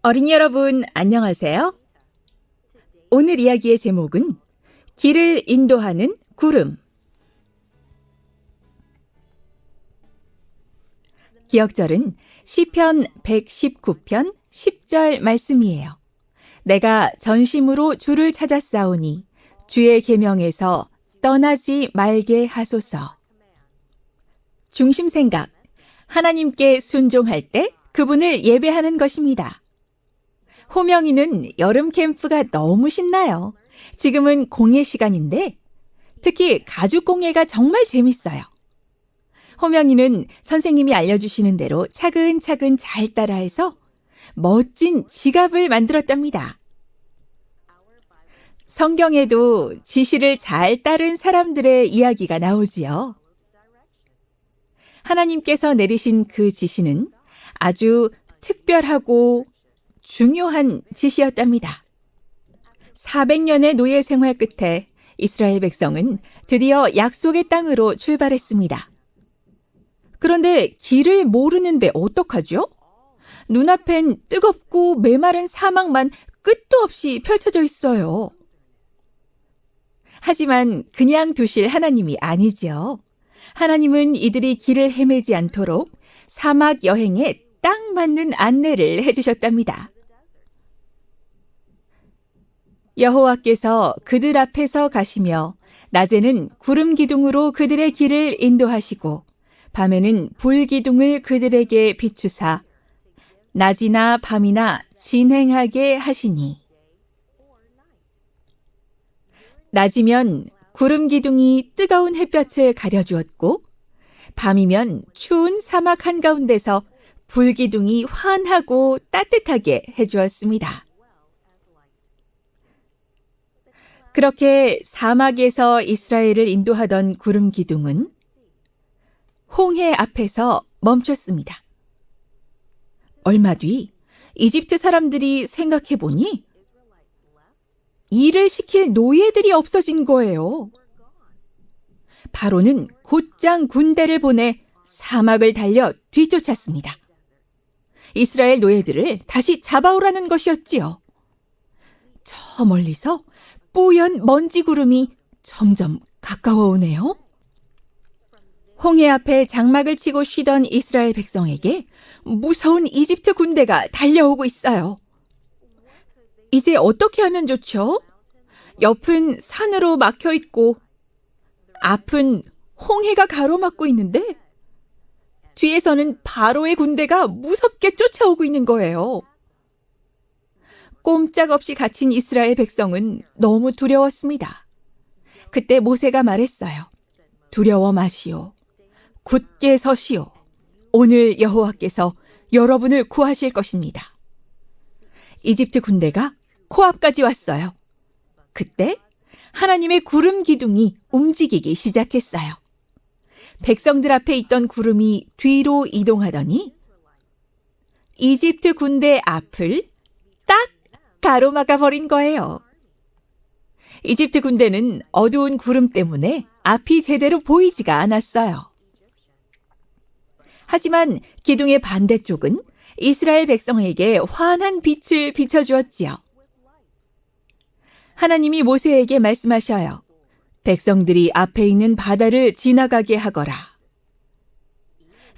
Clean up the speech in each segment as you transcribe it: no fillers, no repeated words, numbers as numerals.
어린이 여러분, 안녕하세요. 오늘 이야기의 제목은 길을 인도하는 구름. 기억절은 시편 119편 10절 말씀이에요. 내가 전심으로 주를 찾았사오니 주의 계명에서 떠나지 말게 하소서. 중심 생각, 하나님께 순종할 때 그분을 예배하는 것입니다. 호명이는 여름 캠프가 너무 신나요. 지금은 공예 시간인데 특히 가죽 공예가 정말 재밌어요. 호명이는 선생님이 알려주시는 대로 차근차근 잘 따라해서 멋진 지갑을 만들었답니다. 성경에도 지시를 잘 따른 사람들의 이야기가 나오지요. 하나님께서 내리신 그 지시는 아주 특별하고 중요한 지시였답니다. 400년의 노예 생활 끝에 이스라엘 백성은 드디어 약속의 땅으로 출발했습니다. 그런데 길을 모르는데 어떡하죠? 눈앞엔 뜨겁고 메마른 사막만 끝도 없이 펼쳐져 있어요. 하지만 그냥 두실 하나님이 아니죠. 하나님은 이들이 길을 헤매지 않도록 사막 여행에 딱 맞는 안내를 해주셨답니다. 여호와께서 그들 앞에서 가시며 낮에는 구름 기둥으로 그들의 길을 인도하시고 밤에는 불 기둥을 그들에게 비추사 낮이나 밤이나 진행하게 하시니 낮이면 구름 기둥이 뜨거운 햇볕을 가려주었고 밤이면 추운 사막 한가운데서 불 기둥이 환하고 따뜻하게 해주었습니다. 그렇게 사막에서 이스라엘을 인도하던 구름 기둥은 홍해 앞에서 멈췄습니다. 얼마 뒤 이집트 사람들이 생각해보니 일을 시킬 노예들이 없어진 거예요. 바로는 곧장 군대를 보내 사막을 달려 뒤쫓았습니다. 이스라엘 노예들을 다시 잡아오라는 것이었지요. 저 멀리서 뽀얀 먼지 구름이 점점 가까워 오네요. 홍해 앞에 장막을 치고 쉬던 이스라엘 백성에게 무서운 이집트 군대가 달려오고 있어요. 이제 어떻게 하면 좋죠? 옆은 산으로 막혀 있고 앞은 홍해가 가로막고 있는데 뒤에서는 바로의 군대가 무섭게 쫓아오고 있는 거예요. 꼼짝없이 갇힌 이스라엘 백성은 너무 두려웠습니다. 그때 모세가 말했어요. 두려워 마시오. 굳게 서시오. 오늘 여호와께서 여러분을 구하실 것입니다. 이집트 군대가 코앞까지 왔어요. 그때 하나님의 구름 기둥이 움직이기 시작했어요. 백성들 앞에 있던 구름이 뒤로 이동하더니 이집트 군대 앞을 딱 가로막아 버린 거예요. 이집트 군대는 어두운 구름 때문에 앞이 제대로 보이지가 않았어요. 하지만 기둥의 반대쪽은 이스라엘 백성에게 환한 빛을 비춰주었지요. 하나님이 모세에게 말씀하셔요. 백성들이 앞에 있는 바다를 지나가게 하거라.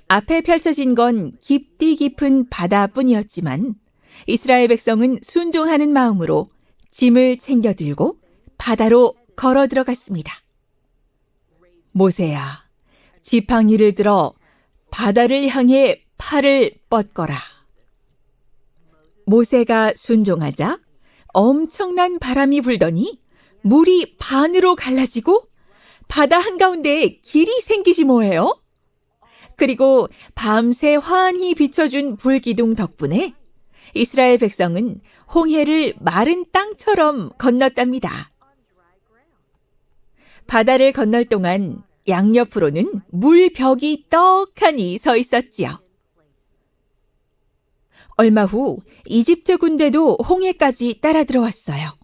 앞에 펼쳐진 건 깊디 깊은 바다뿐이었지만 이스라엘 백성은 순종하는 마음으로 짐을 챙겨 들고 바다로 걸어 들어갔습니다. 모세야, 지팡이를 들어 바다를 향해 팔을 뻗거라. 모세가 순종하자 엄청난 바람이 불더니 물이 반으로 갈라지고 바다 한가운데에 길이 생기지 뭐예요? 그리고 밤새 환히 비춰준 불기둥 덕분에 이스라엘 백성은 홍해를 마른 땅처럼 건넜답니다. 바다를 건널 동안 양옆으로는 물벽이 떡하니 서 있었지요. 얼마 후 이집트 군대도 홍해까지 따라 들어왔어요.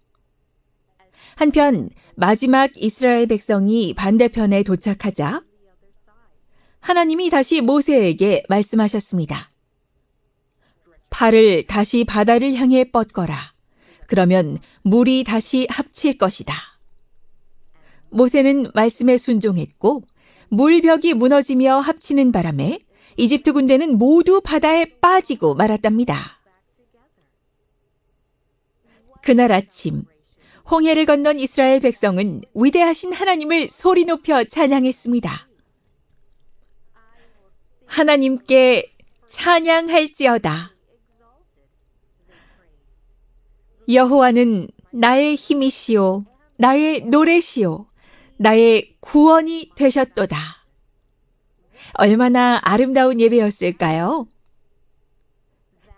한편 마지막 이스라엘 백성이 반대편에 도착하자 하나님이 다시 모세에게 말씀하셨습니다. 팔을 다시 바다를 향해 뻗거라. 그러면 물이 다시 합칠 것이다. 모세는 말씀에 순종했고 물벽이 무너지며 합치는 바람에 이집트 군대는 모두 바다에 빠지고 말았답니다. 그날 아침 홍해를 건넌 이스라엘 백성은 위대하신 하나님을 소리 높여 찬양했습니다. 하나님께 찬양할지어다. 여호와는 나의 힘이시오, 나의 노래시오, 나의 구원이 되셨도다. 얼마나 아름다운 예배였을까요?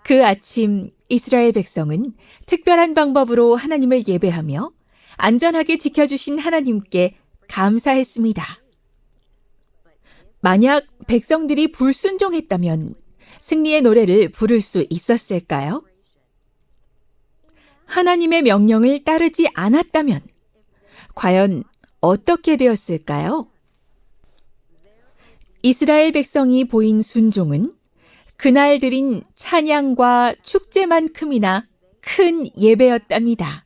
그 아침 이스라엘 백성은 특별한 방법으로 하나님을 예배하며 안전하게 지켜주신 하나님께 감사했습니다. 만약 백성들이 불순종했다면 승리의 노래를 부를 수 있었을까요? 하나님의 명령을 따르지 않았다면 과연 어떻게 되었을까요? 이스라엘 백성이 보인 순종은 그날 드린 찬양과 축제만큼이나 큰 예배였답니다.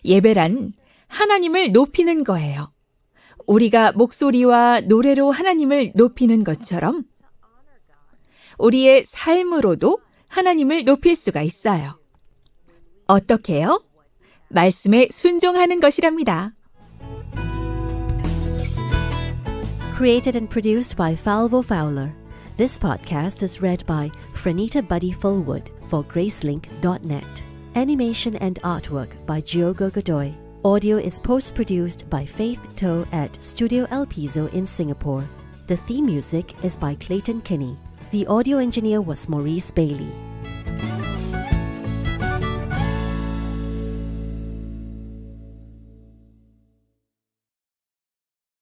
예배란 하나님을 높이는 거예요. 우리가 목소리와 노래로 하나님을 높이는 것처럼 우리의 삶으로도 하나님을 높일 수가 있어요. 어떻게요? 말씀에 순종하는 것이랍니다. Created and produced by Falvo Fowler. This podcast is read by Franita Buddy Fullwood for Gracelink.net. Animation and artwork by Giogo Godoy. Audio is post-produced by Faith To at Studio El Piso in Singapore. The theme music is by Clayton Kinney. The audio engineer was Maurice Bailey.